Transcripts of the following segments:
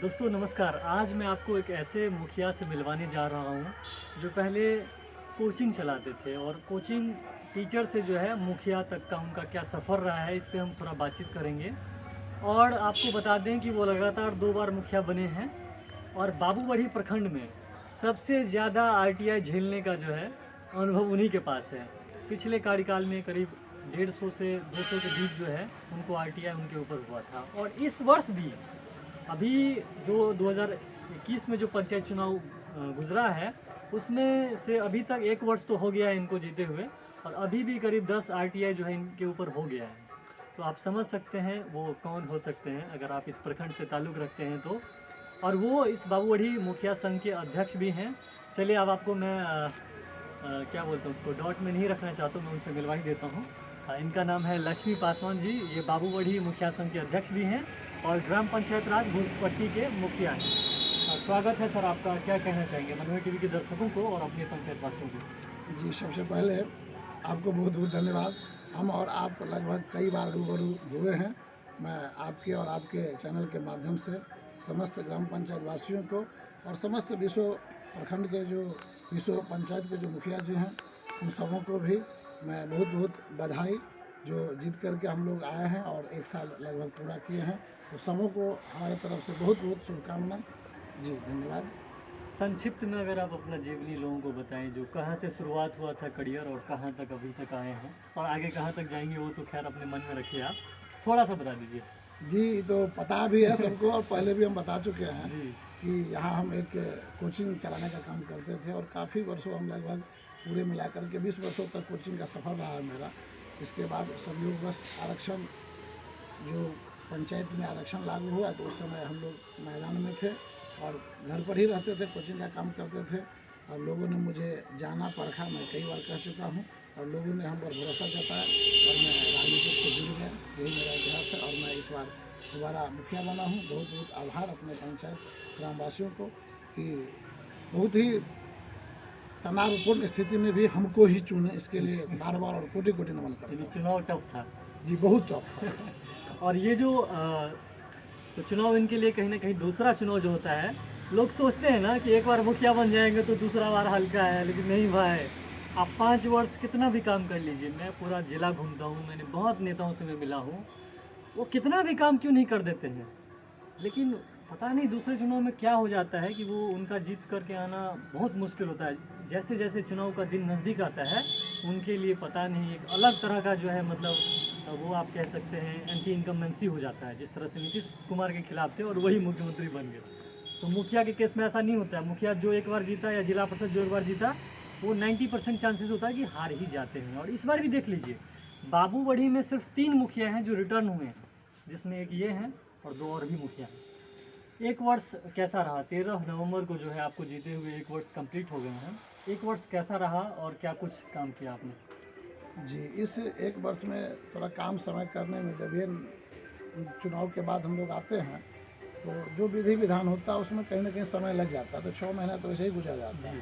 दोस्तों नमस्कार। आज मैं आपको एक ऐसे मुखिया से मिलवाने जा रहा हूँ जो पहले कोचिंग चलाते थे और कोचिंग टीचर से जो है मुखिया तक का उनका क्या सफ़र रहा है, इस पे हम थोड़ा बातचीत करेंगे। और आपको बता दें कि वो लगातार 2 बार मुखिया बने हैं और बाबूबढ़ी प्रखंड में सबसे ज़्यादा आरटीआई झेलने का जो है अनुभव उन्हीं के पास है। पिछले कार्यकाल में करीब 150 से 200 के बीच जो है उनको आरटीआई उनके ऊपर हुआ था। और इस वर्ष भी अभी जो 2021 में जो पंचायत चुनाव गुजरा है उसमें से अभी तक 1 वर्ष तो हो गया है इनको जीते हुए, और अभी भी करीब 10 आरटीआई जो है इनके ऊपर हो गया है। तो आप समझ सकते हैं वो कौन हो सकते हैं अगर आप इस प्रखंड से ताल्लुक़ रखते हैं तो। और वो इस बाबूबढ़ी मुखिया संघ के अध्यक्ष भी हैं। चलिए अब आपको मैं क्या बोलते हैं उसको डॉट में नहीं रखना चाहता हूँ, मैं उनसे मिलवा ही देता हूँ। इनका नाम है लक्ष्मी पासवान जी। ये बाबूबढ़ी मुखिया संघ के अध्यक्ष भी हैं और ग्राम पंचायत राज भूपट्टी के मुखिया हैं। स्वागत है सर आपका। क्या कहना चाहेंगे मनोहर टीवी के दर्शकों को और अपने पंचायत वासियों को? जी, सबसे पहले आपको बहुत बहुत धन्यवाद। हम और आप लगभग कई बार रूबरू हुए हैं। मैं आपके और आपके चैनल के माध्यम से समस्त ग्राम पंचायत वासियों को और समस्त विश्व प्रखंड के जो विश्व पंचायत के जो मुखिया जी हैं उन सबों को भी मैं बहुत बहुत बधाई, जो जीत करके हम लोग आए हैं और 1 साल लगभग पूरा किए हैं। तो सबों को हमारे तरफ से बहुत बहुत शुभकामनाएं। जी धन्यवाद। संक्षिप्त में अगर आप अपना जीवनी लोगों को बताएं, जो कहाँ से शुरुआत हुआ था करियर और कहाँ तक अभी तक आए हैं और आगे कहाँ तक जाएंगे वो तो खैर अपने मन में रखिए, आप थोड़ा सा बता दीजिए। जी, तो पता भी है सबको और पहले भी हम बता चुके हैं जी कि यहाँ हम एक कोचिंग चलाने का काम करते थे और काफ़ी वर्षों, हम लगभग पूरे मिलाकर के 20 वर्षों तक कोचिंग का सफ़र रहा है मेरा। इसके बाद संयोगवश आरक्षण, जो पंचायत में आरक्षण लागू हुआ तो उस समय हम लोग मैदान में थे और घर पर ही रहते थे, कोचिंग का काम करते थे। और लोगों ने मुझे जाना परखा, मैं कई बार कह चुका हूँ, और लोगों ने हम पर भरोसा जताया और मैं राजनीति से जुड़ गया। यही मेरा इतिहास है और मैं इस बार दोबारा मुखिया बना हूँ। बहुत बहुत आभार अपने पंचायत ग्रामवासियों को कि बहुत ही तनावपूर्ण स्थिति में भी हमको ही चुने, इसके लिए बार बार और कोटि कोटि नमन करता हूं। चुनाव टफ था। जी, बहुत टफ था। और ये जो तो चुनाव इनके लिए कहीं ना कहीं दूसरा चुनाव जो होता है, लोग सोचते हैं ना कि एक बार मुखिया बन जाएंगे तो दूसरा बार हल्का है, लेकिन नहीं भाई। आप 5 वर्ष कितना भी काम कर लीजिए, मैं पूरा जिला घूमता हूँ, मैंने बहुत नेताओं से मैं मिला हूँ, वो कितना भी काम क्यों नहीं कर देते हैं, लेकिन पता नहीं दूसरे चुनाव में क्या हो जाता है कि वो उनका जीत करके आना बहुत मुश्किल होता है। जैसे जैसे चुनाव का दिन नज़दीक आता है उनके लिए पता नहीं एक अलग तरह का जो है मतलब वो आप कह सकते हैं एंटी इनकम्बेंसी हो जाता है। जिस तरह से नीतीश कुमार के खिलाफ थे और वही मुख्यमंत्री बन गए, तो मुखिया के केस में ऐसा नहीं होता है। मुखिया जो एक बार जीता या जिला परिषद जो एक बार जीता, वो 90% चांसेस होता है कि हार ही जाते हैं। और इस बार भी देख लीजिए, बाबूबढ़ी में सिर्फ 3 मुखिया हैं जो रिटर्न हुए हैं, जिसमें एक ये हैं और 2 और भी मुखिया हैं। 1 वर्ष कैसा रहा? 13 नवंबर को जो है आपको जीते हुए 1 वर्ष कंप्लीट हो गए हैं। 1 वर्ष कैसा रहा और क्या कुछ काम किया आपने? जी, इस 1 वर्ष में थोड़ा काम समय करने में, जब ये चुनाव के बाद हम लोग आते हैं तो जो विधि विधान होता है उसमें कहीं ना कहीं समय लग जाता है, तो 6 महीना तो ऐसे ही गुजर जाता है।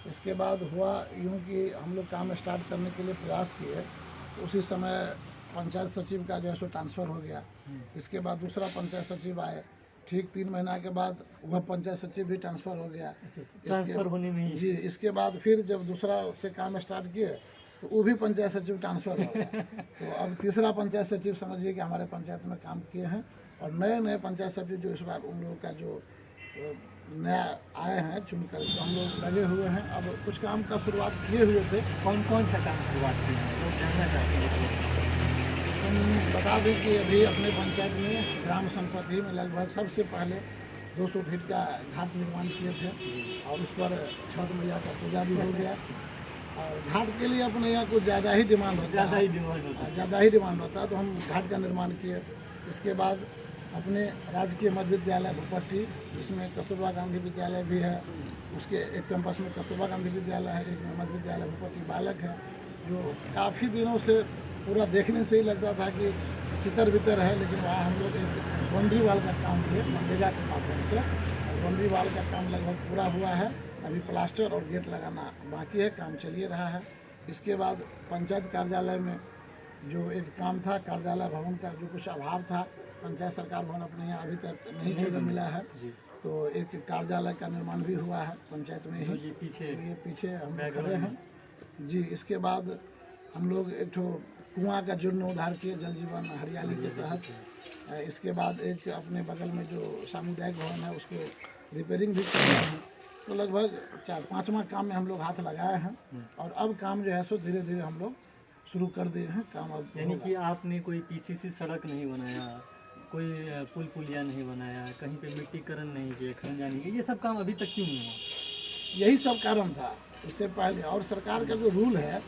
इसके बाद हुआ यूँ कि हम लोग काम स्टार्ट करने के लिए प्रयास किए, तो उसी समय पंचायत सचिव का जो है सो ट्रांसफ़र हो गया। इसके बाद दूसरा पंचायत सचिव आए, ठीक 3 महीना के बाद वह पंचायत सचिव भी ट्रांसफ़र हो गया। ट्रांसफ़र होने में ही जी, इसके बाद फिर जब दूसरा से काम स्टार्ट किए तो वो भी पंचायत सचिव ट्रांसफ़र हो गया। तो अब तीसरा पंचायत सचिव समझिए कि हमारे पंचायत में काम किए हैं। और नए नए पंचायत सचिव जो इस बार उन लोगों का जो नया आए हैं चुन कर, तो हम लोग लगे हुए हैं। अब कुछ काम का शुरुआत किए हुए थे। कौन कौन सा काम शुरुआत की है लोग जानना चाहते हैं? हम बता दें कि अभी अपने पंचायत में ग्राम संपत्ति में लगभग सबसे पहले 200 फीट का घाट निर्माण किए थे और उस पर छठ मैया का पूजा भी हो गया। और घाट के लिए अपने यहाँ कुछ ज़्यादा ही डिमांड होता है, ज़्यादा ही डिमांड होता है, तो हम घाट का निर्माण किए। इसके बाद अपने राजकीय मध्य विद्यालय भूपट्टी, जिसमें कस्तूरबा गांधी विद्यालय भी है, उसके एक कैंपस में कस्तूरबा गांधी विद्यालय है, एक में मध्य विद्यालय भूपट्टी बालक है, जो काफ़ी दिनों से पूरा देखने से ही लगता था कि तितर बितर है, लेकिन वहाँ हम लोग एक बाउंड्री वाल का काम किए मनरेगा के माध्यम से, और बाउंड्री वाल का काम लगभग पूरा हुआ है। अभी प्लास्टर और गेट लगाना बाकी है, काम चलिए रहा है। इसके बाद पंचायत कार्यालय में जो एक काम था, कार्यालय भवन का जो कुछ अभाव था, पंचायत सरकार भवन अपने यहाँ अभी तक नहीं जगह मिला है, जी तो एक कार्यालय का निर्माण भी हुआ है पंचायत में ही। जी पीछे तो ये पीछे हम लोग बैकग्राउंड खड़े हैं जी। इसके बाद हम लोग एक ठो कुआं का जीर्णोद्धार किए जल जीवन हरियाली के तहत। इसके बाद एक अपने बगल में जो सामुदायिक भवन है उसको रिपेयरिंग भी कर रहे हैं। तो लगभग 4-5वां काम में हम लोग हाथ लगाए हैं और अब काम जो है सो धीरे धीरे हम लोग शुरू कर दिए हैं। काम अब यानी होगा। कि आपने कोई पीसीसी सड़क नहीं बनाया, कोई पुल पुलिया नहीं बनाया, कहीं पे मिट्टीकरण नहीं किया, खनन नहीं किया, ये सब काम अभी तक क्यों नहीं हुआ? यही सब कारण था इससे पहले। और सरकार का जो रूल है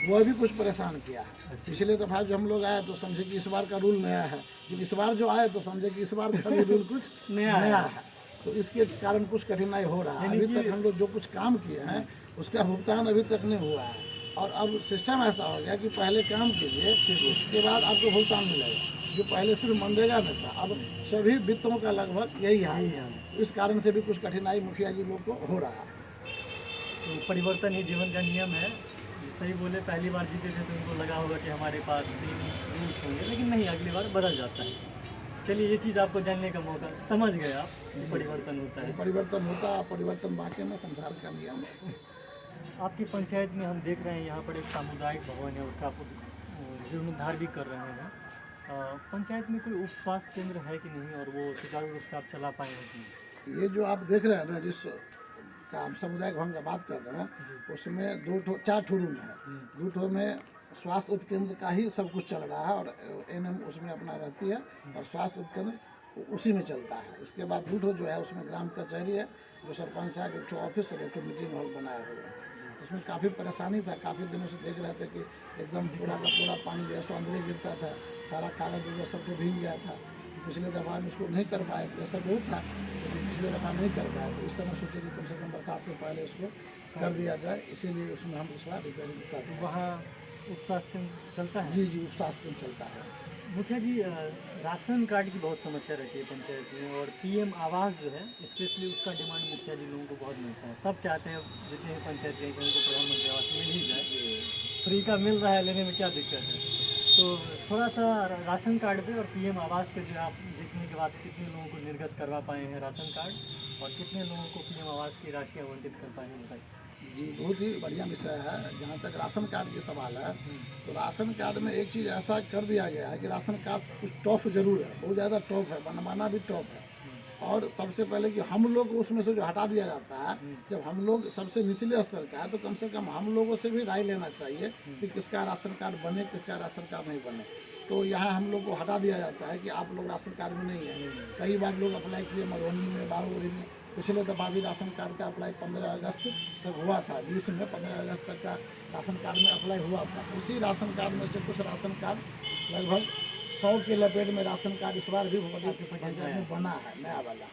वह भी कुछ परेशान किया है। पिछले दफा जो हम लोग आए तो समझे कि इस बार का रूल नया है, लेकिन इस बार जो आए तो समझे कि इस बार का भी रूल कुछ नया है। तो इसके कारण कुछ कठिनाई हो रहा है। अभी तक हम लोग जो कुछ काम किए हैं उसका भुगतान अभी तक नहीं हुआ है। और अब सिस्टम ऐसा हो गया कि पहले काम कीजिए फिर उसके बाद आपको भुगतान मिलेगा। जो पहले सिर्फ मनरेगा में था, अब सभी वित्तों का लगभग यही हाल है। इस कारण से भी कुछ कठिनाई मुखिया जी लोग को हो रहा है। तो परिवर्तन ही जीवन का नियम है। सही बोले, पहली बार जीते थे तो उनको लगा होगा कि हमारे पास रूल्स होंगे, लेकिन नहीं, अगली बार बदल जाता है। चलिए, ये चीज़ आपको जानने का मौका, समझ गए आप कि परिवर्तन होता है। परिवर्तन होता है, परिवर्तन वाकई में संसार का नियम है। आपकी पंचायत में हम देख रहे हैं यहाँ पर एक सामुदायिक भवन है, उसका आप जीर्णोद्धार भी कर रहे हैं। पंचायत में कोई उप स्वास्थ्य केंद्र है कि नहीं, और वो सुचारू रूप से आप चला पाएंगे कि नहीं? ये जो आप देख रहे हैं ना, जिस का आप सामुदायिक भवन का बात कर रहे हैं, उसमें 4 ठो रूम है। 2 ठो में स्वास्थ्य उपकेंद्र का ही सब कुछ चल रहा है और एनएम उसमें अपना रहती है और स्वास्थ्य उपकेंद्र उसी में चलता है। इसके बाद 2 ठो जो है उसमें ग्राम कचहरी है, जो सरपंच साहब, 1 ठो ऑफिस और 1 ठो मीटिंग हॉल बनाए हुए हैं। उसमें काफ़ी परेशानी था, काफ़ी दिनों से देख रहे थे कि एकदम पूरा का पूरा पानी जो है सो अंदर गिरता था, सारा कागज जो सब तो भीग गया था। पिछले दफ़ा हम इसको नहीं कर पाए, प्रेशर बहुत था, लेकिन पिछले दफ़ा नहीं कर पाए। तो इस समय सोचे कि कम से कम बरसात से पहले उसको कर दिया जाए, इसीलिए उसमें हम इस बार रिपेयरिंग करते हैं। वहाँ उप स्वास्थ्य केंद्र चलता है? जी जी, स्वास्थ्य केंद्र चलता है। मुखिया जी, राशन कार्ड की बहुत समस्या रहती है पंचायत में, और पीएम आवास जो है स्पेशली उसका डिमांड मुखिया जी लोगों को बहुत मिलता है। सब चाहते हैं जितने भी पंचायत गए थे उनको प्रधानमंत्री आवास मिल ही जाए। फ्री का मिल रहा है, लेने में क्या दिक्कत है? तो थोड़ा सा राशन कार्ड पे और पीएम आवास पे जो आप देखने के बाद कितने लोगों को निर्गत करवा पाए हैं राशन कार्ड, और कितने लोगों को पीएम आवास की राशि आवंटित कर पाए हैं, बताइए। जी, बहुत ही बढ़िया विषय है। जहाँ तक राशन कार्ड के सवाल है, तो राशन कार्ड में एक चीज़ ऐसा कर दिया गया है कि राशन कार्ड कुछ टॉप जरूर है, बहुत ज़्यादा टॉप है, बनवाना भी टॉप है। और सबसे पहले कि हम लोग को उसमें से जो हटा दिया जाता है, जब हम लोग सबसे निचले स्तर का है, तो कम से कम हम लोगों से भी राय लेना चाहिए कि किसका राशन कार्ड बने, किसका राशन कार्ड नहीं बने। तो यहाँ हम लोग को हटा दिया जाता है कि आप लोग राशन कार्ड में नहीं है। कई बार लोग अप्लाई किए मधुबनी में, बारहौरी में। पिछले दफ़ा भी राशन कार्ड का अप्लाई 15 अगस्त तक हुआ था, 20 में 15 अगस्त तक का राशन कार्ड में अप्लाई हुआ था। उसी राशन कार्ड में से कुछ राशन कार्ड लगभग 100 के लपेट में राशन कार्ड इस बार भी पंचायत में बना है, नया वाला।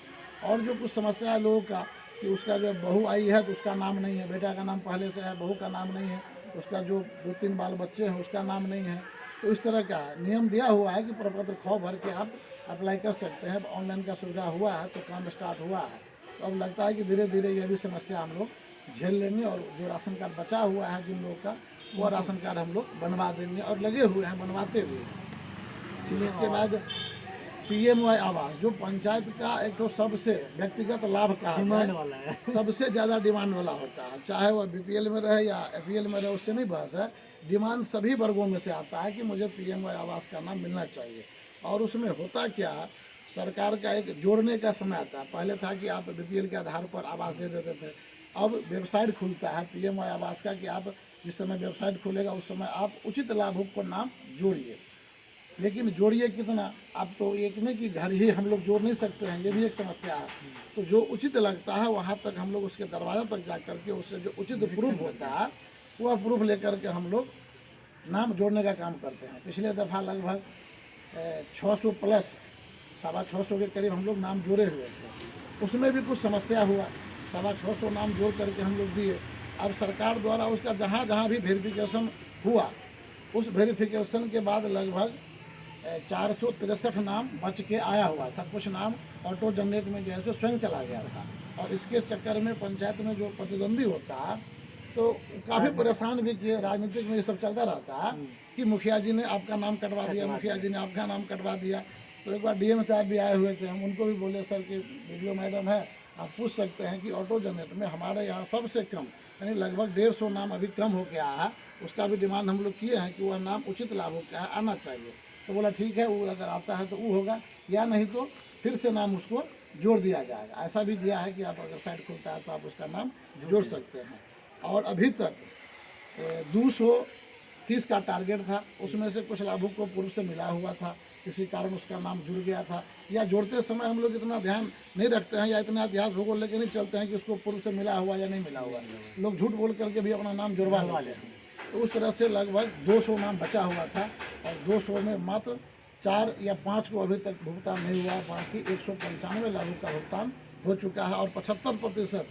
और जो कुछ समस्या है लोगों का कि उसका जब बहू आई है तो उसका नाम नहीं है, बेटा का नाम पहले से है, बहू का नाम नहीं है, उसका जो 2-3 बाल बच्चे हैं उसका नाम नहीं है। तो इस तरह का नियम दिया हुआ है कि प्रपत्र खो भर के आप अप्लाई कर सकते हैं। ऑनलाइन का सुविधा हुआ है तो काम स्टार्ट हुआ है। तो अब लगता है कि धीरे धीरे ये भी समस्या हम लोग झेल लेंगे, और जो राशन कार्ड बचा हुआ है जिन लोगों का, वो राशन कार्ड हम लोग बनवा देंगे, और लगे हुए हैं, बनवाते हुए हैं। इसके बाद पीएमवाई आवास, जो पंचायत का एक तो सबसे व्यक्तिगत लाभ का डिमांड वाला है, सबसे ज़्यादा डिमांड वाला होता है, चाहे वह बीपीएल में रहे या एपीएल में रहे, उससे नहीं बहस है। डिमांड सभी वर्गों में से आता है कि मुझे पीएमवाई आवास का नाम मिलना चाहिए। और उसमें होता क्या, सरकार का एक जोड़ने का समय आता है। पहले था कि आप बीपीएल के आधार पर आवास दे देते थे, अब वेबसाइट खुलता है पीएमवाई आवास का कि आप जिस समय वेबसाइट खुलेगा उस समय आप उचित लाभुक को नाम जोड़िए। लेकिन जोड़िए कितना, आप तो एक नहीं कि घर ही हम लोग जोड़ नहीं सकते हैं, ये भी एक समस्या है। तो जो उचित लगता है वहाँ तक हम लोग उसके दरवाजा तक जा करके उससे जो उचित प्रूफ होता है वह प्रूफ लेकर के हम लोग नाम जोड़ने का काम करते हैं। पिछले दफ़ा लगभग 600 प्लस 650 के करीब हम लोग नाम जोड़े हुए थे। उसमें भी कुछ समस्या हुआ, 650 नाम जोड़ करके हम लोग दिए। अब सरकार द्वारा उसका जहाँ जहाँ भी वेरिफिकेशन हुआ, उस वेरिफिकेशन के बाद लगभग 463 नाम बच के आया हुआ था। कुछ नाम ऑटो जनरेट में जो है सो स्वयं चला गया था, और इसके चक्कर में पंचायत में जो प्रतिद्वंदी होता है तो काफ़ी परेशान भी किए। राजनीतिक में ये सब चलता रहता है कि मुखिया जी ने आपका नाम कटवा दिया, मुखिया जी ने आपका नाम कटवा दिया। तो एक बार डीएम साहब भी आए हुए थे, हम उनको भी बोले सर कि वीडियो मैडम है, आप पूछ सकते हैं कि ऑटो जनरेट में हमारे यहाँ सबसे कम यानी लगभग 150 नाम अभी कम हो गया है, उसका भी डिमांड हम लोग किए हैं कि वह नाम उचित लाभ हो क्या है आना चाहिए। तो बोला ठीक है, वो अगर आता है तो वो होगा, या नहीं तो फिर से नाम उसको जोड़ दिया जाएगा। ऐसा भी दिया है कि आप अगर साइट खुलता है तो आप उसका नाम जोड़ सकते हैं। और अभी तक 230 का टारगेट था, उसमें से कुछ लाभुक को पूर्व से मिला हुआ था, किसी कारण उसका नाम जुड़ गया था, या जोड़ते समय हम लोग इतना ध्यान नहीं रखते हैं या इतना इतिहास भूगोल लेके नहीं चलते हैं कि उसको पूर्व से मिला हुआ या नहीं मिला हुआ। लोग झूठ बोल करके भी अपना नाम जुड़वा लेते हैं। तो उस तरह से लगभग 200 नाम बचा हुआ था, और 200 में मात्र 4 या 5 को अभी तक भुगतान नहीं हुआ, बाकी 195 लाभुक का भुगतान हो चुका है। और 75%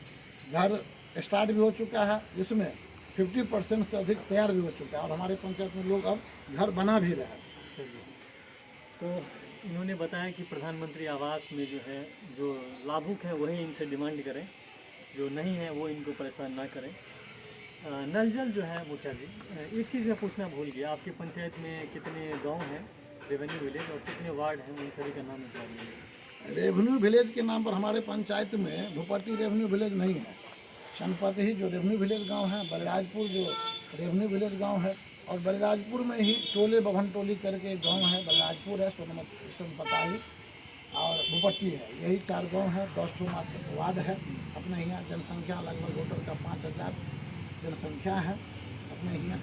घर स्टार्ट भी हो चुका है, जिसमें 50% से अधिक तैयार भी हो चुका है, और हमारे पंचायत में लोग अब घर बना भी रहे हैं। तो इन्होंने बताया कि प्रधानमंत्री आवास में जो है, जो लाभुक है वही इनसे डिमांड करें, जो नहीं है वो इनको परेशान ना करें। नल जल जो है मुखिया जी, एक चीज़ मैं पूछना भूल गया, आपकी पंचायत में कितने गांव हैं रेवेन्यू विलेज, और कितने वार्ड हैं, उन सभी का नाम बता दीजिए। रेवेन्यू विलेज के नाम पर हमारे पंचायत में भूपट्टी रेवेन्यू विलेज नहीं है, चनपत ही जो रेवेन्यू विलेज गांव है, बलराजपुर जो रेवेन्यू विलेज गांव है, और बलराजपुर में ही टोले बभन टोली करके गांव है, बलराजपुर है, सोनपता ही और भूपट्टी है, यही 4 गांव है। 10 मात्र वार्ड है। अपने यहाँ जनसंख्या लगभग वोटर का 5000 जनसंख्या है अपने यहाँ।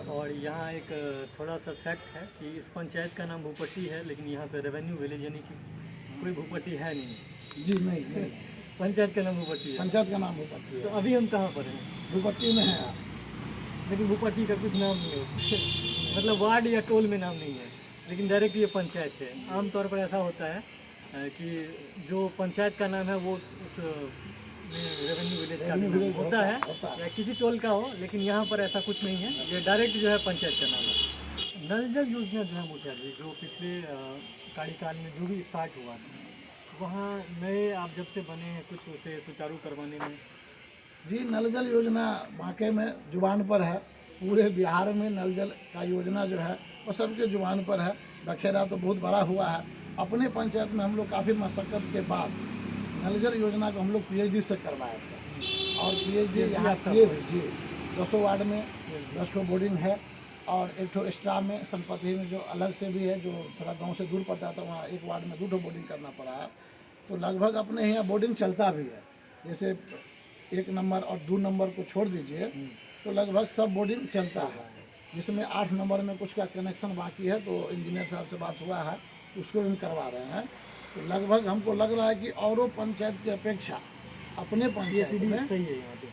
और यहाँ एक थोड़ा सा फैक्ट है कि इस पंचायत का नाम भूपट्टी है, लेकिन यहाँ पे रेवेन्यू विलेज यानी कि कोई भूपट्टी है नहीं। जी नहीं पंचायत का नाम भूपट्टी है। पंचायत का नाम भूपट्टी तो है। अभी हम कहाँ पर हैं? भूपट्टी में है, लेकिन भूपट्टी का कुछ नाम नहीं है मतलब वार्ड या टोल में नाम नहीं है, लेकिन डायरेक्ट ये पंचायत है। आमतौर पर ऐसा होता है कि जो पंचायत का नाम है वो उस रेवेन्यू विलेज का नाम होता है या किसी टोल का हो, लेकिन यहाँ पर ऐसा कुछ नहीं है, ये डायरेक्ट जो है पंचायत का नाम है। नल जल योजना जो है मुखिया जी, जो पिछले कार्यकाल में जो भी स्टार्ट हुआ था, वहाँ नए आप जब से बने हैं कुछ उसे सुचारू करवाने में? जी नल जल योजना वाकई में जुबान पर है, पूरे बिहार में नल जल का योजना जो है वो सबके जुबान पर है। बखेरा तो बहुत बड़ा हुआ है। अपने पंचायत में हम लोग काफ़ी मशक्क़त के बाद नल जल योजना को हम लोग PhD से करवाए थे, और PhD यहाँ किए भी। जी 200 वार्ड में 10 ठो बोर्डिंग है, और 1 ठो एक्स्ट्रा में संपत्ति में जो अलग से भी है, जो थोड़ा गाँव से दूर पड़ता था, वहाँ 1 वार्ड में 2 ठो बोर्डिंग करना पड़ा है। तो लगभग अपने यहाँ बोर्डिंग चलता भी है, जैसे 1 नंबर और 2 नंबर को छोड़ दीजिए तो लगभग सब बोर्डिंग चलता है, जिसमें 8 नंबर में कुछ का कनेक्शन बाकी है, तो इंजीनियर साहब से बात हुआ है, उसको भी करवा रहे हैं। तो लगभग हमको लग रहा है कि औरों पंचायत की अपेक्षा अपने पंचायत में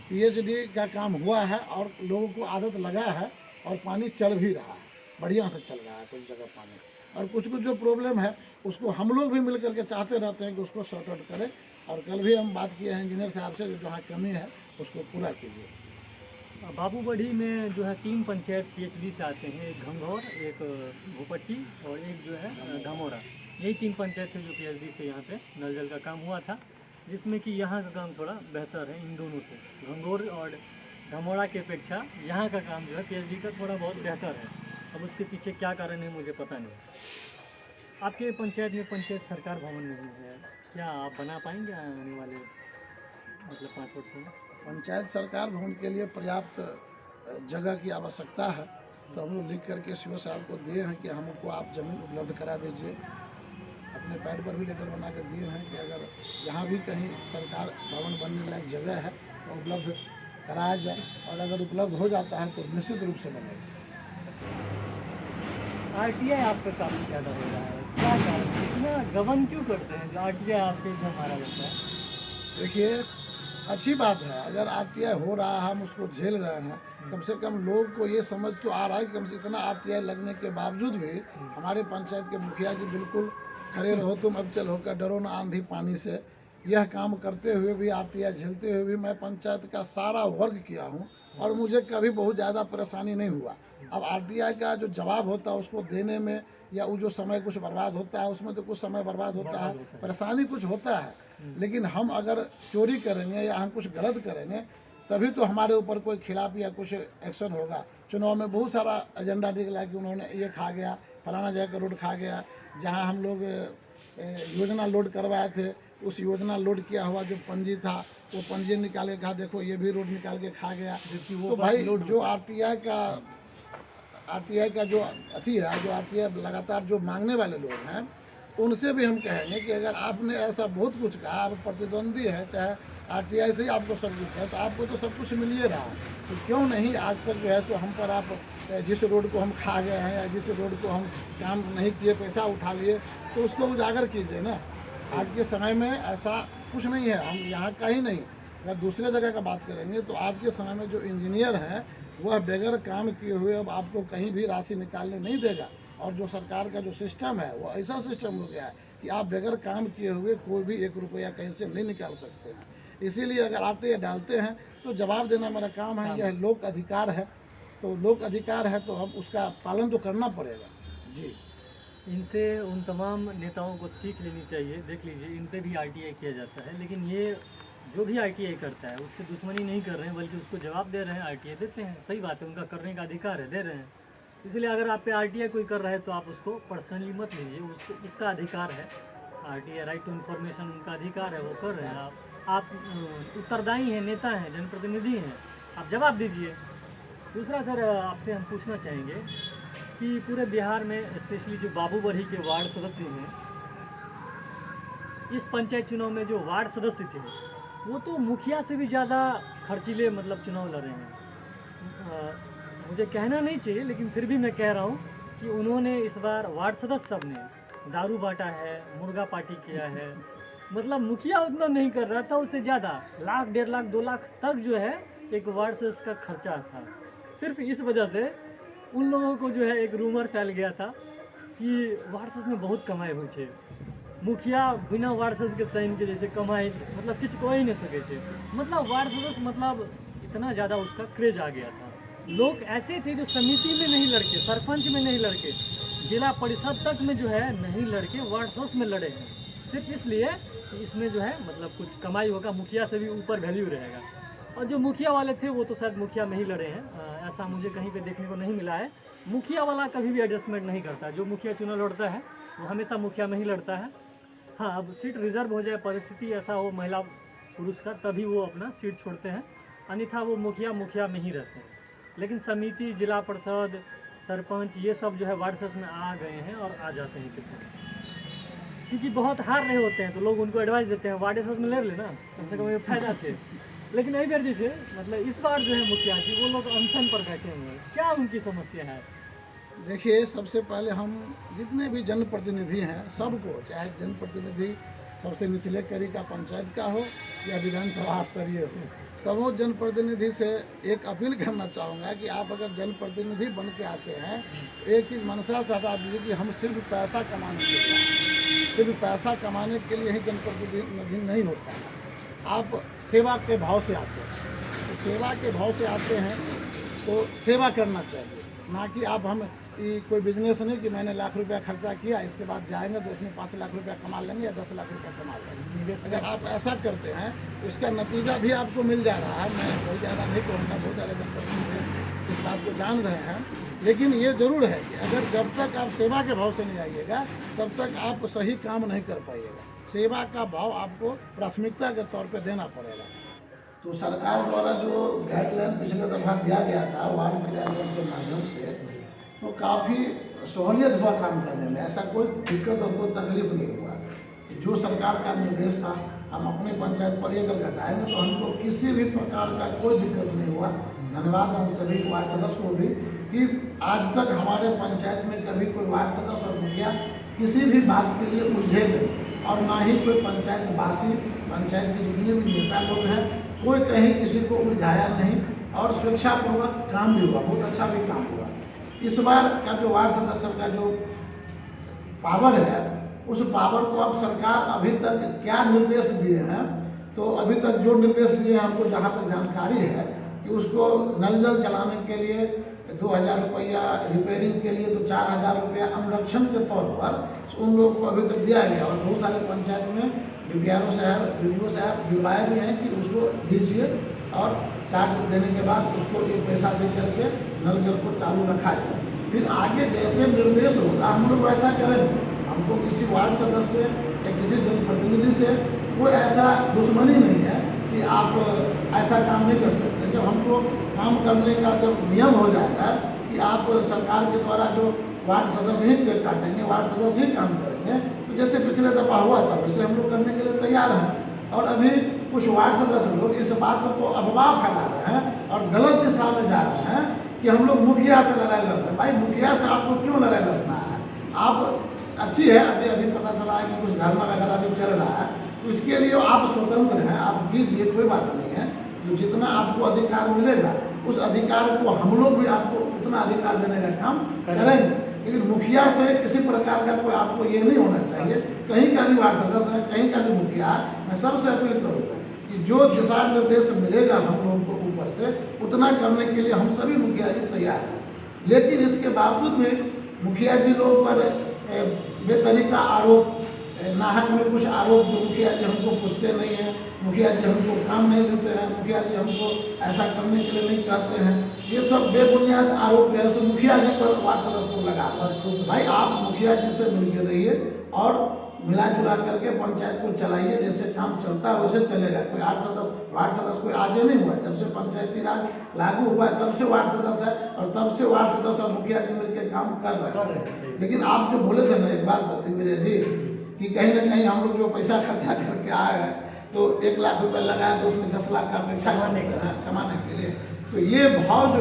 PhD का काम हुआ है, और लोगों को आदत लगा है, और पानी चल भी रहा है, बढ़िया से चल रहा है कुछ जगह पानी। और कुछ जो प्रॉब्लम है उसको हम लोग भी मिल करके चाहते रहते हैं कि उसको सॉर्ट आउट करें, और कल भी हम बात किए हैं इंजीनियर साहब से, जो जहाँ कमी है उसको पूरा कीजिए। बाबूबढ़ी में जो है 3 पंचायत PhD से आते हैं, एक घंघौर, एक भूपट्टी और एक जो है धमोरा। यही 3 पंचायत थे जो PhD से यहाँ पे नल जल का काम हुआ था, जिसमें कि यहाँ का काम थोड़ा बेहतर है इन दोनों से। घंघौर और धमोरा की अपेक्षा यहाँ का काम जो है PhD का थोड़ा बहुत बेहतर है। अब उसके पीछे क्या कारण है मुझे पता नहीं। आपके पंचायत में पंचायत सरकार भवन नहीं है, क्या आप बना पाएंगे आने वाले मतलब 5 वर्षों में? पंचायत सरकार भवन के लिए पर्याप्त जगह की आवश्यकता है, तो हम लोग लिख करके सीओ साहब को दिए हैं कि हमको आप ज़मीन उपलब्ध करा दीजिए। अपने पैड पर भी लेटर बना कर दिए हैं कि अगर जहाँ भी कहीं सरकार भवन बनने लायक जगह है तो उपलब्ध कराया जाए, और अगर उपलब्ध हो जाता है तो निश्चित रूप से बनेगा। RTI आप पे काफ़ी ज़्यादा हो रहा है, क्या कारण, इतना गबन क्यों करते हैं जो RTI आपके इधर मारा जाता है? देखिए अच्छी बात है, अगर RTI हो रहा है हम उसको झेल रहे हैं, कम से कम लोग को ये समझ तो आ रहा है कि कम से इतना RTI लगने के बावजूद भी हमारे पंचायत के मुखिया जी बिल्कुल खड़े रहो तुम अब चल होकर, डरो ना आंधी पानी से। यह काम करते हुए भी, RTI झेलते हुए भी मैं पंचायत का सारा वर्क किया हूँ, और मुझे कभी बहुत ज़्यादा परेशानी नहीं हुआ। अब RTI का जो जवाब होता है उसको देने में, या वो जो समय कुछ बर्बाद होता है उसमें तो कुछ समय बर्बाद होता है, परेशानी कुछ होता है, लेकिन हम अगर चोरी करेंगे या हम कुछ गलत करेंगे तभी तो हमारे ऊपर कोई खिलाफ या कुछ एक्शन होगा। चुनाव में बहुत सारा एजेंडा निकला कि उन्होंने ये खा गया, फलाना जगह का रोड खा गया, जहाँ हम लोग योजना लोड करवाए थे उस योजना लोड किया हुआ जो पंजी था वो पंजी निकाल के कहा देखो ये भी रोड निकाल के खा गया। तो भाई जो आरटीआई का जो अथी है, जो आरटीआई लगातार जो मांगने वाले लोग हैं उनसे भी हम कहेंगे कि अगर आपने ऐसा बहुत कुछ कहा, आप प्रतिद्वंदी है, चाहे आरटीआई से ही आपको सब कुछ है, तो आपको तो सब कुछ मिल ही रहा है, तो क्यों नहीं आज तक जो है तो हम पर आप जिस रोड को हम खा गए हैं या जिस रोड को हम काम नहीं किए, पैसा उठा लिए, तो उसको उजागर कीजिए ना। आज के समय में ऐसा कुछ नहीं है, हम यहाँ का ही नहीं, अगर दूसरे जगह का बात करेंगे तो आज के समय में जो इंजीनियर है वह बगैर काम किए हुए अब आपको कहीं भी राशि निकालने नहीं देगा। और जो सरकार का जो सिस्टम है वो ऐसा सिस्टम हो गया है कि आप बगैर काम किए हुए कोई भी 1 रुपया कहीं से नहीं निकाल सकते हैं। इसीलिए अगर आरटीआई डालते हैं तो जवाब देना मेरा काम है, यह लोक अधिकार है, तो लोक अधिकार है तो अब उसका पालन तो करना पड़ेगा। जी, इनसे उन तमाम नेताओं को सीख लेनी चाहिए। देख लीजिए इन पे भी आरटीआई किया जाता है, लेकिन ये जो भी आरटीआई करता है उससे दुश्मनी नहीं कर रहे हैं, बल्कि उसको जवाब दे रहे हैं, आरटीआई देते हैं। सही बात है, उनका करने का अधिकार है, दे रहे हैं। इसलिए अगर आप पे आरटीआई कोई कर रहा है तो आप उसको पर्सनली मत लीजिए, उसको उसका अधिकार है। आरटीआई राइट टू इन्फॉर्मेशन उनका अधिकार है, वो कर रहे हैं। आप उत्तरदायी हैं, नेता हैं, जनप्रतिनिधि हैं, आप जवाब दीजिए। दूसरा सर आपसे हम पूछना चाहेंगे कि पूरे बिहार में स्पेशली जो बाबूबढ़ी के वार्ड सदस्य हैं, इस पंचायत चुनाव में जो वार्ड सदस्य थे वो तो मुखिया से भी ज़्यादा खर्चीले मतलब चुनाव लड़ रहे हैं। मुझे कहना नहीं चाहिए लेकिन फिर भी मैं कह रहा हूँ कि उन्होंने इस बार वार्ड सदस्य सब ने दारू बांटा है, मुर्गा पार्टी किया है। मतलब मुखिया उतना नहीं कर रहा था, उससे ज़्यादा लाख, 1.5 लाख, 2 लाख तक जो है एक वार्ड सदस्य का खर्चा था। सिर्फ इस वजह से उन लोगों को जो है एक रूमर फैल गया था कि वार्ड सदस्य में बहुत कमाई हुई है, मुखिया बिना वार्ड सदस्य के साइन के जैसे कमाई मतलब किछ कोई नहीं सके थे। मतलब वार्ड सदस्य मतलब इतना ज़्यादा उसका क्रेज आ गया था। लोग ऐसे थे जो समिति में नहीं लड़के, सरपंच में नहीं लड़के, जिला परिषद तक में जो है नहीं लड़के, वार्ड सदस्य में लड़े हैं, सिर्फ इसलिए कि इसमें जो है मतलब कुछ कमाई होगा, मुखिया से भी ऊपर वैल्यू रहेगा। और जो मुखिया वाले थे वो तो शायद मुखिया में ही लड़े हैं, ऐसा मुझे कहीं पे देखने को नहीं मिला है। मुखिया वाला कभी भी एडजस्टमेंट नहीं करता, जो मुखिया चुनाव लड़ता है वो हमेशा मुखिया में ही लड़ता है। हाँ, अब सीट रिजर्व हो जाए, परिस्थिति ऐसा हो महिला पुरुष का, तभी वो अपना सीट छोड़ते हैं, अन्यथा वो मुखिया में ही रहते हैं। लेकिन समिति, जिला परिषद, सरपंच ये सब जो है वार्ड सदस्य में आ गए हैं और आ जाते हैं कितने, क्योंकि बहुत हार रहे होते हैं तो लोग उनको एडवाइस देते हैं वार्ड सदस्य में ले लेना, कम से कम ये फायदा से। लेकिन नहीं कर जैसे मतलब इस बार जो है मुखिया जी वो लोग अनशन पर बैठे हुए हैं, क्या उनकी समस्या है? देखिए, सबसे पहले हम जितने भी जनप्रतिनिधि हैं सबको, चाहे जनप्रतिनिधि सबसे निचले कड़ी का पंचायत का हो या विधानसभा स्तरीय हो, समूह जनप्रतिनिधि से एक अपील करना चाहूँगा कि आप अगर जनप्रतिनिधि बन के आते हैं तो एक चीज़ मनसा से हटा दीजिए कि हम सिर्फ पैसा कमाने के लिए, सिर्फ पैसा कमाने के लिए ही जनप्रतिनिधि नहीं होता है। आप सेवा के भाव से आते हैं, तो सेवा के भाव से आते हैं तो सेवा करना चाहिए, ना कि आप हम कोई बिजनेस नहीं कि मैंने लाख रुपया खर्चा किया, इसके बाद जाएंगे तो उसमें 5 लाख रुपया कमा लेंगे या 10 लाख रुपया कमा लेंगे। अगर आप ऐसा करते हैं तो इसका नतीजा भी आपको मिल जा रहा है। मैं बहुत ज़्यादा नहीं कहूँगा, बहुत ज़्यादा जनप्रतिनिधि इस बात को जान रहे हैं, लेकिन ये ज़रूर है कि अगर जब तक आप सेवा के भाव से नहीं आइएगा तब तक आप सही काम नहीं कर पाइएगा। सेवा का भाव आपको प्राथमिकता के तौर पर देना पड़ेगा। तो सरकार द्वारा जो गाइडलाइन पिछले दफा दिया गया था वार्ड क्रियान्वयन के माध्यम से, तो काफ़ी सहूलियत हुआ काम करने में, ऐसा कोई दिक्कत और कोई तकलीफ नहीं हुआ। जो सरकार का निर्देश था, हम अपने पंचायत पर अगर घटाएंगे तो हमको किसी भी प्रकार का कोई दिक्कत नहीं हुआ। धन्यवाद हम सभी वार्ड सदस्य को भी कि आज तक हमारे पंचायत में कभी कोई वार्ड सदस्य और मुखिया किसी भी बात के लिए उलझे नहीं, और ना ही कोई पंचायत वासी, पंचायत के जितने भी नेता लोग हैं, कोई कहीं किसी को उलझाया नहीं, और स्वेच्छापूर्वक काम भी हुआ, बहुत अच्छा भी काम हुआ। इस बार का जो वार्ड सदस्य का जो पावर है, उस पावर को अब सरकार अभी तक क्या निर्देश दिए हैं, तो अभी तक जो निर्देश दिए हैं हमको जहाँ तक जानकारी है कि उसको नल जल चलाने के लिए 2000 रुपया, रिपेयरिंग के लिए तो 4000 रुपया अनुरक्षण के तौर पर उन लोगों को अभी तक दिया गया। और बहुत सारे पंचायत में DPRO साहब, DPO साहब दिलवाए भी हैं कि उसको दीजिए और चार्ज देने के बाद उसको एक पैसा दे करके नल जल को चालू रखा जाए। फिर आगे जैसे निर्देश होगा हम लोग वैसा करेंगे। हमको किसी वार्ड सदस्य या किसी जनप्रतिनिधि से कोई ऐसा दुश्मनी नहीं है कि आप ऐसा काम नहीं कर सकते। जब हमको काम करने का जब नियम हो जाएगा कि आप सरकार के द्वारा जो वार्ड सदस्य ही चेक काटेंगे, वार्ड सदस्य ही काम करेंगे, तो जैसे पिछले दफा हुआ था वैसे हम लोग करने के लिए तैयार हैं। और अभी कुछ वार्ड सदस्य लोग इस बात को अफवाह फैला रहे हैं और गलत दिशा में जा रहे हैं कि हम लोग मुखिया से लड़ाई लड़ रहे हैं। भाई मुखिया से आपको क्यों लड़ाई लड़ना है? आप अच्छी है, अभी पता चला है कि कुछ धरना वगैरह भी चल रहा है, तो इसके लिए आप स्वतंत्र हैं, आप कीजिए, कोई बात नहीं है। जो जितना आपको अधिकार मिलेगा उस अधिकार को हम लोग भी आपको उतना अधिकार देने का काम करेंगे। लेकिन मुखिया से किसी प्रकार का कोई आपको ये नहीं होना चाहिए। कहीं का भी वार्ड सदस्य है, कहीं का भी मुखिया, मैं सबसे अपील करूँगा कि जो दिशा निर्देश मिलेगा हम लोगों को ऊपर से उतना करने के लिए हम सभी मुखिया जी तैयार हैं। लेकिन इसके बावजूद में मुखिया जी लोग पर बेतरीका आरोप, नाहक में कुछ आरोप, जो मुखिया जी हमको पूछते नहीं हैं, मुखिया जी हमको काम नहीं देते हैं, मुखिया जी हमको ऐसा करने के लिए नहीं कहते हैं, ये सब बेबुनियाद आरोप जो है सो मुखिया जी पर वार्ड सदस्य को लगा। भाई आप मुखिया जी से मिलकर रहिए और मिला जुला करके पंचायत को चलाइए। जैसे काम चलता है वैसे चलेगा। कोई वार्ड सदस्य कोई आज नहीं हुआ, जब से पंचायती राज लागू हुआ है तब से वार्ड सदस्य है और तब से वार्ड सदस्य और मुखिया जी मिलकर काम कर रहे हैं। लेकिन आप जो बोले थे ना एक बात दिग्विजय जी कि कहीं ना कहीं हम लोग जो पैसा खर्चा करके आए हैं तो 1 लाख रुपए लगाए तो उसमें 10 लाख का अपेक्षा कमाने के लिए, तो ये भाव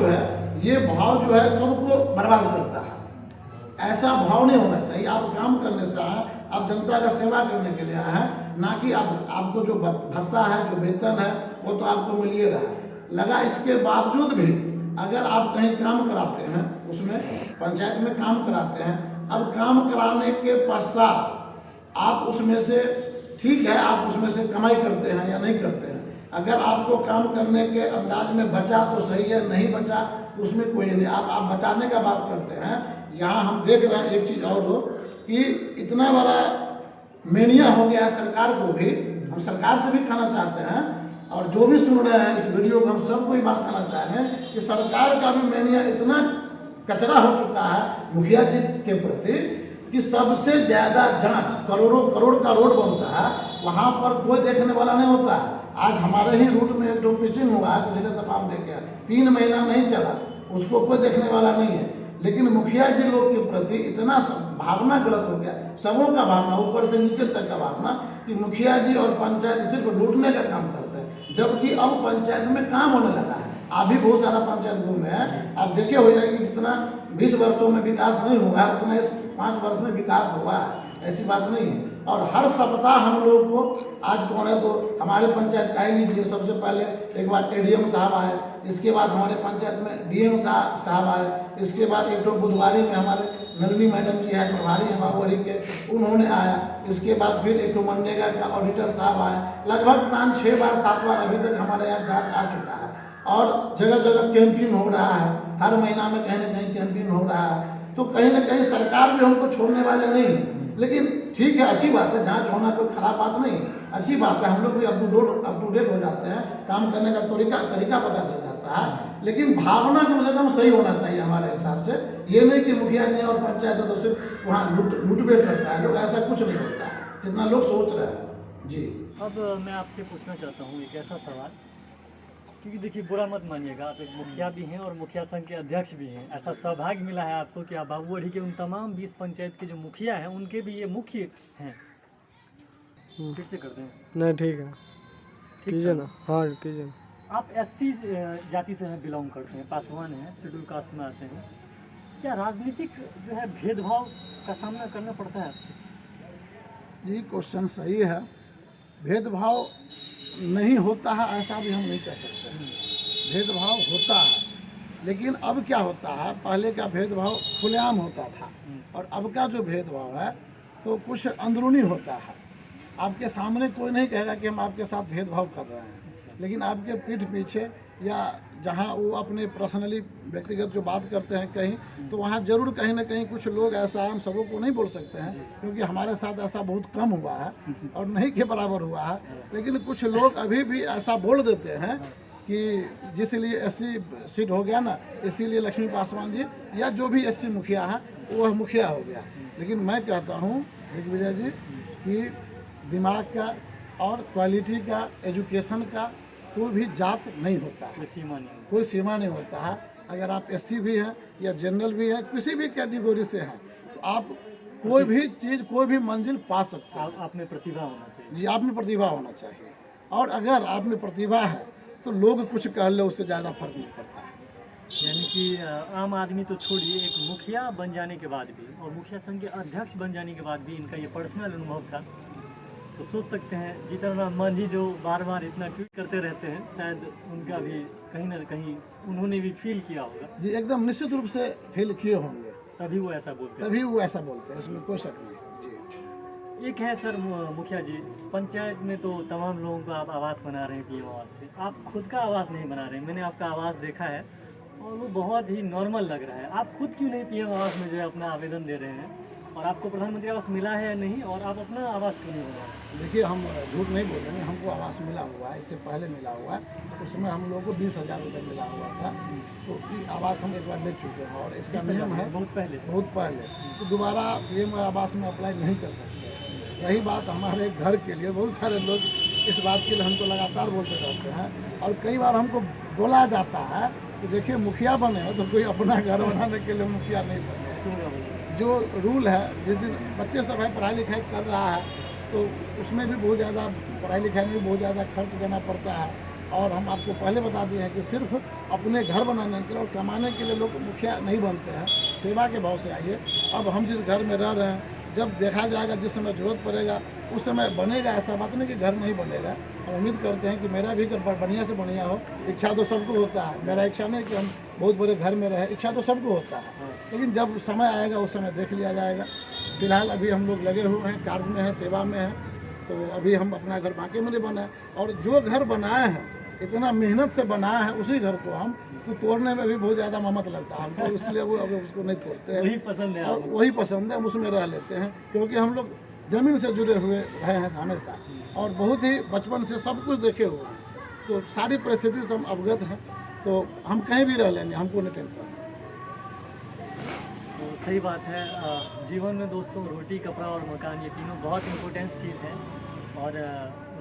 जो है सबको बर्बाद करता है। ऐसा भाव नहीं होना चाहिए। आप काम करने से आए, आप जनता का सेवा करने के लिए आए हैं, ना कि आपको जो भत्ता है, जो वेतन है वो तो आपको मिल ही रहा है। लगा इसके बावजूद भी अगर आप कहीं काम कराते हैं, उसमें पंचायत में काम कराते हैं, अब काम कराने के पश्चात आप उसमें से ठीक है, आप उसमें से कमाई करते हैं या नहीं करते हैं, अगर आपको काम करने के अंदाज में बचा तो सही है, नहीं बचा उसमें कोई नहीं। आप बचाने का बात करते हैं। यहाँ हम देख रहे हैं एक चीज़ और हो कि इतना बड़ा मेनिया हो गया है सरकार को भी। हम सरकार से भी कहना चाहते हैं और जो भी सुन रहे हैं इस वीडियो को, हम सबको ही बात कहना चाहेंगे कि सरकार का भी मेनिया इतना कचरा हो चुका है मुखिया जी के प्रति कि सबसे ज़्यादा जांच, करोड़ों करोड़ का रोड बनता है, वहाँ पर कोई देखने वाला नहीं होता है। आज हमारे ही रूट में एक पिचिंग हुआ है, पिछले दफा हम देखे 3 महीना नहीं चला, उसको कोई देखने वाला नहीं है। लेकिन मुखिया जी लोग के प्रति इतना भावना गलत हो गया, सबों का भावना ऊपर से नीचे तक का भावना कि मुखिया जी और पंचायत सिर्फ लूटने का काम करते हैं, जबकि अब पंचायत में काम होने लगा है। अभी बहुत सारा पंचायत घूमे हैं, आप देखे हो जाएगी कि जितना 20 वर्षों में विकास नहीं हुआ है उतना इस 5 वर्ष में विकास हुआ है, ऐसी बात नहीं है। और हर सप्ताह हम लोग को आज कौन है तो हमारे पंचायत का ही लीजिए, सबसे पहले एक बार एडीएम साहब आए, इसके बाद हमारे पंचायत में डीएम साहब आए, इसके बाद एक तो बुधवारी में हमारे नलिनी मैडम जी है, प्रभारी हैं बाबूरी के, उन्होंने आया, इसके बाद फिर एक तो मनरेगा का ऑडिटर साहब आए। लगभग 5-6 बार 7 बार अभी तक हमारे यहाँ जाँच आ चुका है और जगह जगह कैंपिंग हो रहा है, हर महीना में कहीं ना कहीं कैंपिंग हो रहा है। तो कहीं ना कहीं सरकार भी हमको छोड़ने वाले नहीं है। लेकिन ठीक है, अच्छी बात है, जांच होना कोई खराब बात नहीं है, अच्छी बात है। हम लोग भी अप टू डेट हो जाते हैं, काम करने का तरीका पता चल जाता है। लेकिन भावना कम से कम सही होना चाहिए हमारे हिसाब से। ये नहीं कि मुखिया जी और पंचायत तो सिर्फ वहाँ लूटबेट करता है लोग, ऐसा कुछ नहीं होता है जितना लोग सोच रहे हैं जी। अब मैं आपसे पूछना चाहता हूँ एक ऐसा सवाल, क्योंकि देखिए बुरा मत मानिएगा, आप एक मुखिया भी हैं और मुखिया संघ के अध्यक्ष भी हैं। ऐसा सौभाग्य मिला है आपको कि आप बाबूगढ़ी के उन तमाम 20 पंचायत के जो मुखिया हैं उनके भी ये मुख्य हैं। फिर से करते हैं, नहीं ठीक है, कीजिए ना। हाँ कीजिए। आप SC जाति से बिलोंग करते हैं, पासवान हैं, शेड्यूल कास्ट में आते हैं, क्या राजनीतिक जो है भेदभाव का सामना करना पड़ता है आपको? जी क्वेश्चन सही है। भेदभाव नहीं होता है ऐसा भी हम नहीं कह सकते। भेदभाव होता है, लेकिन अब क्या होता है, पहले का भेदभाव खुलेआम होता था और अब का जो भेदभाव है तो कुछ अंदरूनी होता है। आपके सामने कोई नहीं कहेगा कि हम आपके साथ भेदभाव कर रहे हैं, लेकिन आपके पीठ पीछे या जहाँ वो अपने पर्सनली व्यक्तिगत जो बात करते हैं कहीं, तो वहाँ जरूर कहीं ना कहीं कुछ लोग ऐसा, हम सबों को नहीं बोल सकते हैं क्योंकि हमारे साथ ऐसा बहुत कम हुआ है और नहीं के बराबर हुआ है, लेकिन कुछ लोग अभी भी ऐसा बोल देते हैं कि जिसलिए एससी सीट हो गया ना, इसीलिए लक्ष्मी पासवान जी या जो भी एससी मुखिया है वह मुखिया हो गया। लेकिन मैं कहता हूँ दिग्विजय जी कि दिमाग का और क्वालिटी का, एजुकेशन का कोई भी जात नहीं होता है, कोई सीमा नहीं होता है। अगर आप एससी भी हैं या जनरल भी हैं, किसी भी कैटेगरी से हैं, तो आप कोई भी चीज़, कोई भी मंजिल पा सकते हैं। आप में प्रतिभा होना चाहिए। जी, आप में प्रतिभा होना चाहिए। और अगर आप में प्रतिभा है तो लोग कुछ कह ले, उससे ज़्यादा फर्क नहीं पड़ता। यानी कि आम आदमी तो छोड़िए, एक मुखिया बन जाने के बाद भी और मुखिया संघ के अध्यक्ष बन जाने के बाद भी इनका ये पर्सनल अनुभव था। तो सोच सकते हैं जीतनराम मांझी जो बार बार इतना ट्वीट करते रहते हैं, शायद उनका भी कहीं ना कहीं उन्होंने भी फील किया होगा। जी, एकदम निश्चित रूप से फील किए होंगे, तभी वो ऐसा बोलते हैं। तभी वो ऐसा बोलते हैं, इसमें कोई शक नहीं। एक है सर मुखिया जी, पंचायत में तो तमाम लोगों को आप आवास बना रहे हैं पीएम आवास से, आप खुद का आवास नहीं बना रहे हैं। मैंने आपका आवास देखा है और वो बहुत ही नॉर्मल लग रहा है। आप खुद क्यों नहीं पीएम आवास में जो है अपना आवेदन दे रहे हैं? और आपको प्रधानमंत्री आवास मिला है या नहीं, और आप अपना आवास क्यों नहीं बना रहे? देखिए, हम झूठ नहीं बोल रहे हैं, हमको आवास मिला हुआ है, इससे पहले मिला हुआ है। उसमें हम लोगों को 20,000 रुपये मिला हुआ था। तो ये आवास हम एक बार ले चुके हैं और इसका नियम है बहुत पहले तो दोबारा पीएम आवास में अप्लाई नहीं कर सकते। रही बात हमारे घर के लिए, बहुत सारे लोग इस बात के लिए हमको लगातार बोलते रहते हैं और कई बार हमको बोला जाता है कि देखिए मुखिया बने हो तो कोई अपना घर बनाने के लिए मुखिया नहीं बने। जो रूल है, जिस दिन बच्चे सब है पढ़ाई लिखाई कर रहा है तो उसमें भी बहुत ज़्यादा, पढ़ाई लिखाई में भी बहुत ज़्यादा खर्च देना पड़ता है। और हम आपको पहले बता दिए हैं कि सिर्फ अपने घर बनाने के लिए और कमाने के लिए लोग मुखिया नहीं बनते हैं, सेवा के भाव से आइए। अब हम जिस घर में रह रहे हैं, जब देखा जाएगा जिस समय ज़रूरत पड़ेगा उस समय बनेगा। ऐसा बात नहीं कि घर नहीं बनेगा। हम उम्मीद करते हैं कि मेरा भी घर बढ़िया से बढ़िया हो। इच्छा तो सबको होता है, मेरा इच्छा नहीं कि हम बहुत बड़े घर में रहे, इच्छा तो सबको होता है, लेकिन जब समय आएगा उस समय देख लिया जाएगा। फिलहाल अभी हम लोग लगे हुए हैं, कार्य में हैं, सेवा में हैं। तो अभी हम अपना घर बांके में नहीं बनाए, और जो घर बनाए हैं इतना मेहनत से बनाया है, उसी घर को हम तो तोड़ने में भी बहुत ज़्यादा मेहनत लगता है हमको, इसलिए वो अभी उसको नहीं तोड़ते हैं। वही पसंद है, और वही पसंद है, हम उसमें रह लेते हैं क्योंकि हम लोग ज़मीन से जुड़े हुए रहे हैं हमेशा और बहुत ही बचपन से सब कुछ देखे हुए हैं। तो सारी परिस्थिति से हम अवगत हैं, तो हम कहीं भी रह लेंगे, हमको नहीं टेंशन। तो सही बात है। जीवन में दोस्तों रोटी, कपड़ा और मकान, ये तीनों बहुत इम्पोर्टेंट चीज़ है। और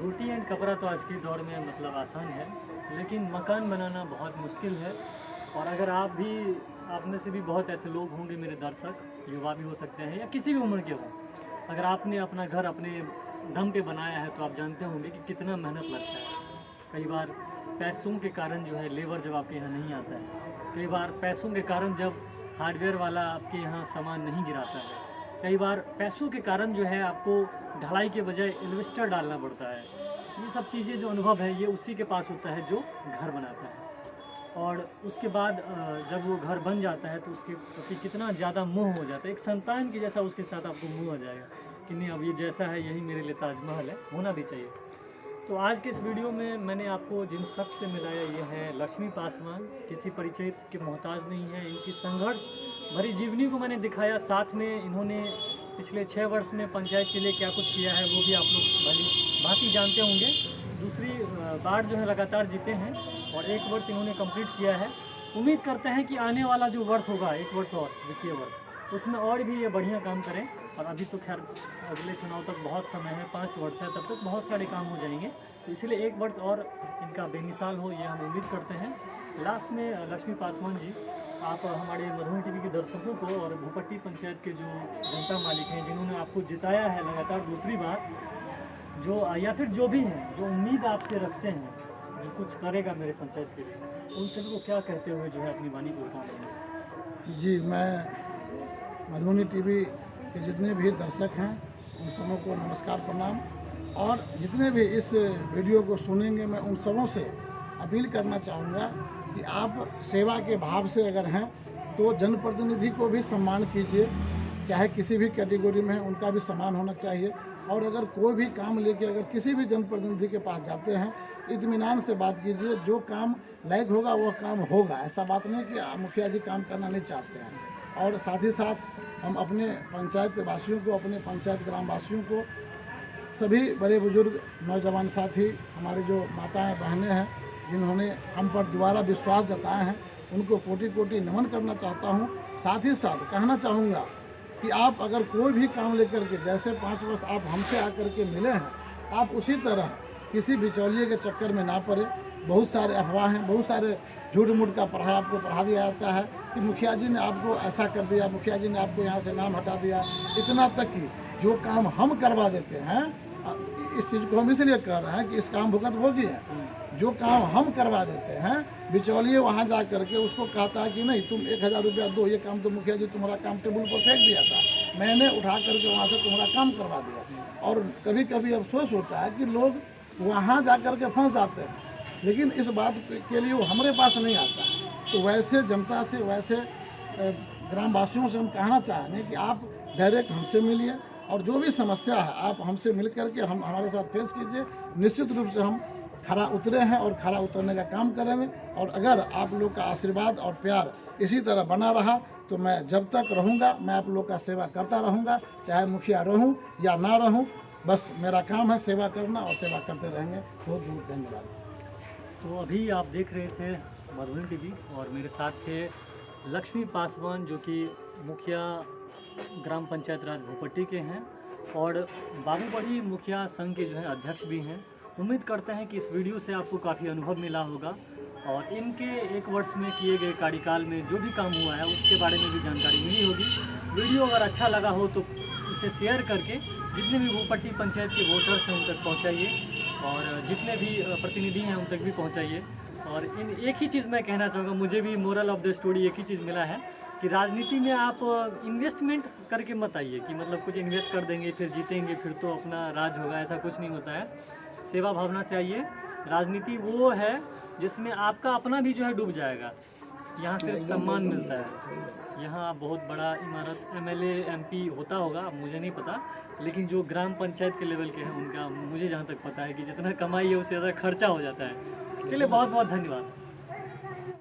रोटी एंड कपड़ा तो आज के दौर में मतलब आसान है, लेकिन मकान बनाना बहुत मुश्किल है। और अगर आप में से भी बहुत ऐसे लोग होंगे मेरे दर्शक, युवा भी हो सकते हैं या किसी भी उम्र के हों, अगर आपने अपना घर अपने दम पे बनाया है तो आप जानते होंगे कि कितना मेहनत लगता है। कई बार पैसों के कारण जो है लेबर जब आपके यहाँ नहीं आता है, कई बार पैसों के कारण जब हार्डवेयर वाला आपके यहाँ सामान नहीं गिराता है, कई बार पैसों के कारण जो है आपको ढलाई के बजाय एल्वेस्टर डालना पड़ता है। ये सब चीज़ें जो अनुभव है ये उसी के पास होता है जो घर बनाता है। और उसके बाद जब वो घर बन जाता है तो उसके प्रति कितना ज़्यादा मोह हो जाता है, एक संतान की जैसा उसके साथ आपको मोह हो जाएगा कि नहीं अब ये जैसा है यही मेरे लिए ताजमहल है, होना भी चाहिए। तो आज के इस वीडियो में मैंने आपको जिन शख्स से मिलाया ये है लक्ष्मी पासवान, किसी परिचय के मोहताज नहीं है। इनकी संघर्ष भरी जीवनी को मैंने दिखाया, साथ में इन्होंने पिछले 6 वर्ष में पंचायत के लिए क्या कुछ किया है वो भी आप लोग भली भांति जानते होंगे। दूसरी बार जो है लगातार जीते हैं और 1 वर्ष इन्होंने कंप्लीट किया है। उम्मीद करते हैं कि आने वाला जो वर्ष होगा, 1 वर्ष और वित्तीय वर्ष, उसमें और भी ये बढ़िया काम करें। और अभी तो खैर अगले चुनाव तक बहुत समय है, 5 वर्ष है, तब तक बहुत सारे काम हो जाएंगे। तो इसलिए 1 वर्ष और इनका बेमिसाल हो ये हम उम्मीद करते हैं। लास्ट में लक्ष्मी पासवान जी, आप हमारे मधुबनी टीवी के दर्शकों को और भूपट्टी पंचायत के जो जनता मालिक हैं जिन्होंने आपको जिताया है लगातार दूसरी बार, जो या फिर जो भी हैं जो उम्मीद आपसे रखते हैं जो कुछ करेगा मेरे पंचायत के लिए, उन सभी को क्या कहते हुए जो है अपनी वाणी को काम करें? जी, मैं मधुबनी टीवी के जितने भी दर्शक हैं उन सबों को नमस्कार, प्रणाम। और जितने भी इस वीडियो को सुनेंगे मैं उन सबों से अपील करना चाहूँगा कि आप सेवा के भाव से अगर हैं तो जनप्रतिनिधि को भी सम्मान कीजिए, चाहे किसी भी कैटेगरी में है उनका भी सम्मान होना चाहिए। और अगर कोई भी काम लेके अगर किसी भी जनप्रतिनिधि के पास जाते हैं, इत्मीनान से बात कीजिए, जो काम लायक होगा वह काम होगा। ऐसा बात नहीं कि मुखिया जी काम करना नहीं चाहते हैं। और साथ ही साथ हम अपने पंचायत वासियों को, अपने पंचायत ग्राम वासियों को, सभी बड़े बुजुर्ग नौजवान साथी, हमारे जो माताएं बहनें हैं, जिन्होंने हम पर दोबारा विश्वास जताए हैं, उनको कोटि कोटि नमन करना चाहता हूँ। साथ ही साथ कहना चाहूँगा कि आप अगर कोई भी काम लेकर के, जैसे 5 वर्ष आप हमसे आकर के मिले हैं, आप उसी तरह किसी बिचौलिए के चक्कर में ना पड़े। बहुत सारे अफवाह हैं, बहुत सारे झूठ मूठ का आपको पढ़ा दिया जाता है कि मुखिया जी ने आपको ऐसा कर दिया, मुखिया जी ने आपको यहाँ से नाम हटा दिया। इतना तक कि जो काम हम करवा देते हैं, इस चीज़ को हम इसलिए कह रहे हैं कि इस काम भुगत भोगी है। जो काम हम करवा देते हैं, बिचौलिए वहाँ जा करके उसको कहता है कि नहीं तुम 1000 रुपया दो, ये काम तो मुखिया जी तुम्हारा काम टेबल पर फेंक दिया था, मैंने उठा करके वहाँ से तुम्हारा काम करवा दिया। और कभी कभी अफसोस होता है कि लोग वहाँ जा कर के फंस जाते हैं, लेकिन इस बात के लिए वो हमारे पास नहीं आता है। तो वैसे जनता से, वैसे ग्रामवासियों से हम कहना चाहेंगे कि आप डायरेक्ट हमसे मिलिए और जो भी समस्या है आप हमसे मिल करके हमारे साथ फेस कीजिए। निश्चित रूप से हम खरा उतरे हैं और खरा उतरने का काम करेंगे। और अगर आप लोग का आशीर्वाद और प्यार इसी तरह बना रहा तो मैं जब तक रहूँगा, मैं आप लोग का सेवा करता रहूँगा, चाहे मुखिया रहूँ या ना रहूँ। बस मेरा काम है सेवा करना और सेवा करते रहेंगे। बहुत बहुत धन्यवाद। तो अभी आप देख रहे थे मधुबनी टीवी और मेरे साथ थे लक्ष्मी पासवान, जो कि मुखिया ग्राम पंचायत राज भोपट्टी के हैं और बाबूबड़ी मुखिया संघ के जो है अध्यक्ष भी हैं। उम्मीद करते हैं कि इस वीडियो से आपको काफ़ी अनुभव मिला होगा और इनके 1 वर्ष में किए गए कार्यकाल में जो भी काम हुआ है उसके बारे में भी जानकारी मिली होगी। वीडियो अगर अच्छा लगा हो तो इसे शेयर करके जितने भी भोपट्टी पंचायत के वोटर्स हैं उन तक पहुँचाइए और जितने भी प्रतिनिधि हैं उन तक भी पहुँचाइए। और एक ही चीज़ मैं कहना चाहूँगा, मुझे भी मोरल ऑफ द स्टोरी एक ही चीज़ मिला है कि राजनीति में आप इन्वेस्टमेंट करके मत आइए कि मतलब कुछ इन्वेस्ट कर देंगे फिर जीतेंगे फिर तो अपना राज होगा, ऐसा कुछ नहीं होता है। सेवा भावना से आइए। राजनीति वो है जिसमें आपका अपना भी जो है डूब जाएगा। यहाँ सिर्फ सम्मान मिलता है। यहाँ बहुत बड़ा इमारत MLA MP होता होगा, मुझे नहीं पता, लेकिन जो ग्राम पंचायत के लेवल के हैं उनका मुझे जहाँ तक पता है कि जितना कमाई है उससे ज़्यादा खर्चा हो जाता है। चलिए बहुत बहुत धन्यवाद।